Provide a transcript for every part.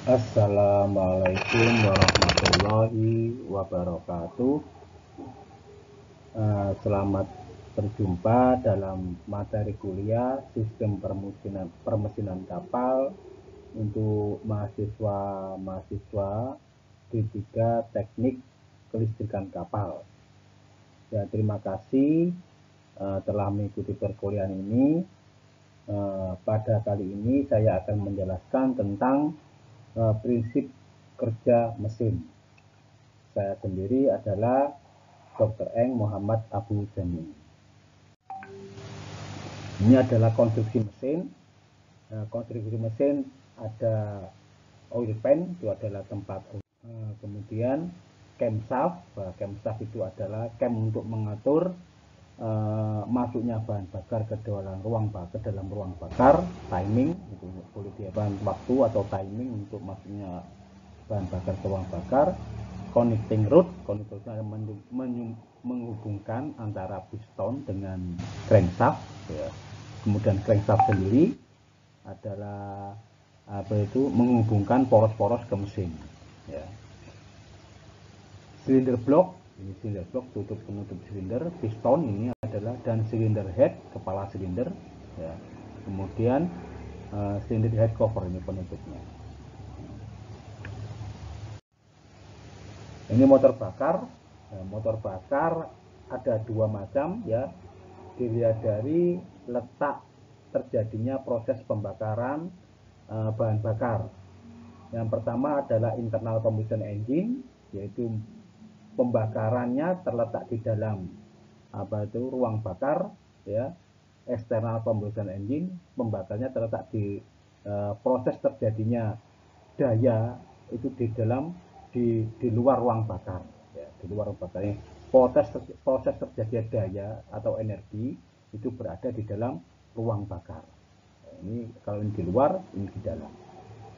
Assalamualaikum warahmatullahi wabarakatuh. Selamat berjumpa dalam materi kuliah Sistem Permesinan Kapal untuk mahasiswa D3 Teknik Kelistrikan Kapal. Ya, terima kasih telah mengikuti perkuliahan ini. Pada kali ini saya akan menjelaskan tentang prinsip kerja mesin. Saya sendiri adalah Dr. Eng Muhammad Abu Jami. Ini adalah konstruksi mesin. Konstruksi mesin ada oil pan, itu adalah tempat. Kemudian camshaft. Camshaft itu adalah cam untuk mengatur masuknya bahan bakar ke dalam ruang bakar. Timing itu boleh diapakan waktu atau timing untuk masuknya bahan bakar ke ruang bakar. Connecting rod menghubungkan antara piston dengan crankshaft, ya. Kemudian crankshaft sendiri adalah menghubungkan poros-poros ke mesin, ya. Silinder block, ini silinder block tutup penutup silinder. Piston ini adalah dan silinder head, kepala silinder, ya. Kemudian silinder head cover, ini penutupnya. Ini motor bakar. Motor bakar ada dua macam, ya. Dilihat dari letak terjadinya proses pembakaran bahan bakar. Yang pertama adalah internal combustion engine, yaitu pembakarannya terletak di dalam ruang bakar, ya. External combustion engine, pembakarnya terletak di proses terjadinya daya itu di luar ruang bakar, ya, di luar ruang bakar. Proses terjadinya daya atau energi itu berada di dalam ruang bakar. Ini kalau ini di luar, ini di dalam.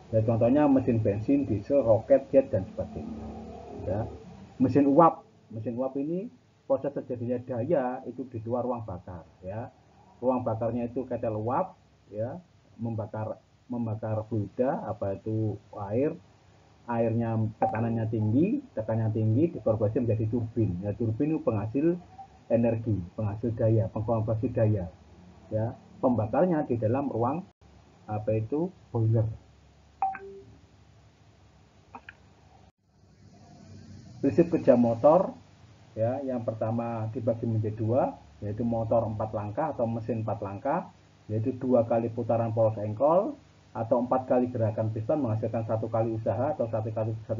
Ya, contohnya mesin bensin, diesel, roket, jet, dan sebagainya. Ya. Mesin uap ini proses terjadinya daya itu di luar ruang bakar, ya. Ruang bakarnya itu ketel uap, ya, membakar fluida, airnya tekanannya tinggi dikonversi menjadi turbin. Ya, turbin itu penghasil energi, penghasil daya, pengkonversi daya, ya. Pembakarnya di dalam ruang boiler. Prinsip kerja motor, ya, yang pertama dibagi menjadi dua, yaitu motor 4 langkah atau mesin 4 langkah, yaitu 2 kali putaran poros engkol atau 4 kali gerakan piston menghasilkan 1 kali usaha atau 1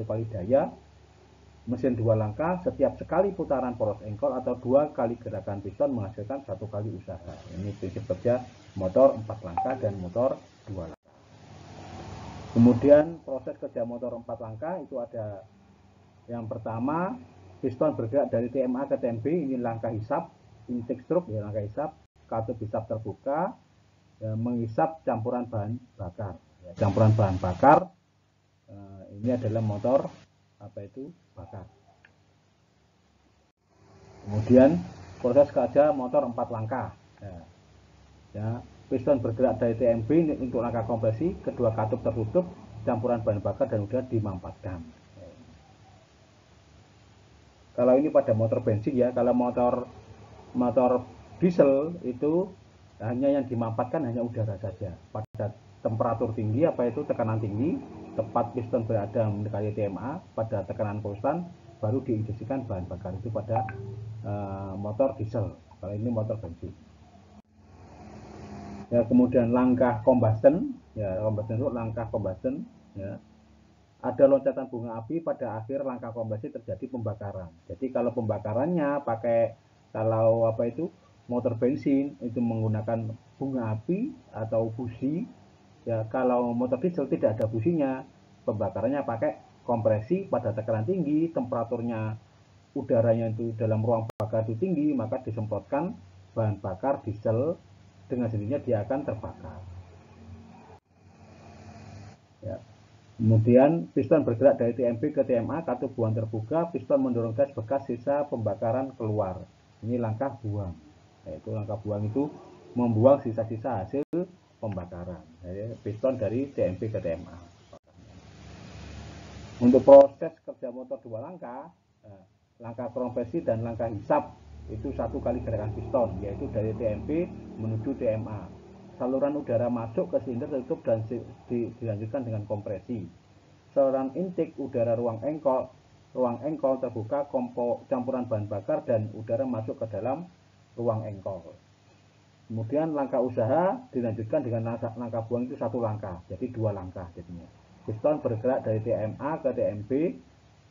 kali daya. Mesin 2 langkah, setiap sekali putaran poros engkol atau 2 kali gerakan piston menghasilkan 1 kali usaha. Ini prinsip kerja motor 4 langkah dan motor 2 langkah. Kemudian proses kerja motor 4 langkah itu ada yang pertama, piston bergerak dari TMA ke TMB, ini langkah hisap, intake stroke, ya, langkah hisap, katup hisap terbuka, ya, menghisap campuran bahan bakar. Ya, campuran bahan bakar, ini adalah motor bakar. Kemudian proses kerja motor 4 langkah. Ya, piston bergerak dari TMB untuk langkah kompresi, kedua katup tertutup, campuran bahan bakar dan udara dimampatkan. Kalau ini pada motor bensin, ya. Kalau motor diesel itu hanya yang dimampatkan hanya udara saja. Pada temperatur tinggi tekanan tinggi, tepat piston berada mendekati TMA, pada tekanan konstan baru diinjeksikan bahan bakar itu pada motor diesel. Kalau ini motor bensin. Ya, kemudian langkah combustion, ya, langkah combustion, ya. Ada loncatan bunga api pada akhir langkah kombustsi terjadi pembakaran. Jadi kalau pembakarannya motor bensin itu menggunakan bunga api atau busi, ya. Kalau motor diesel tidak ada businya, pembakarannya pakai kompresi pada tekanan tinggi, temperaturnya udaranya itu dalam ruang bakar itu tinggi, maka disemprotkan bahan bakar diesel, dengan sendirinya dia akan terbakar. Ya. Kemudian piston bergerak dari TMB ke TMA, katup buang terbuka, piston mendorong gas bekas sisa pembakaran keluar. Ini langkah buang. Yaitu langkah buang itu membuang sisa-sisa hasil pembakaran. Jadi, piston dari TMB ke TMA. Untuk proses kerja motor dua langkah, langkah kompresi dan langkah hisap itu satu kali gerakan piston, yaitu dari TMP menuju TMA. Saluran udara masuk ke silinder tertutup dan dilanjutkan dengan kompresi. Saluran intake udara ruang engkol terbuka, campuran bahan bakar dan udara masuk ke dalam ruang engkol. Kemudian langkah usaha dilanjutkan dengan langkah buang itu satu langkah, jadi dua langkah jadinya. Piston bergerak dari TMA ke TMP,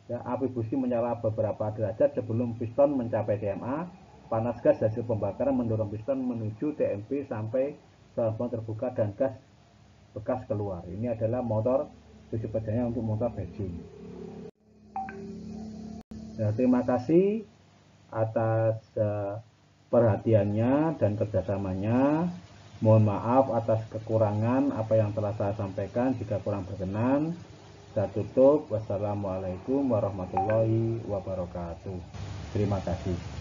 ya, api busi menyala beberapa derajat sebelum piston mencapai TMA. Panas gas hasil pembakaran mendorong piston menuju TMP sampai saluran terbuka dan gas bekas keluar. Ini adalah motor prinsip kerjanya untuk motor batching. Ya, terima kasih atas perhatiannya dan kerjasamanya. Mohon maaf atas kekurangan apa yang telah saya sampaikan. Jika kurang berkenan, saya tutup. Wassalamualaikum warahmatullahi wabarakatuh. Terima kasih.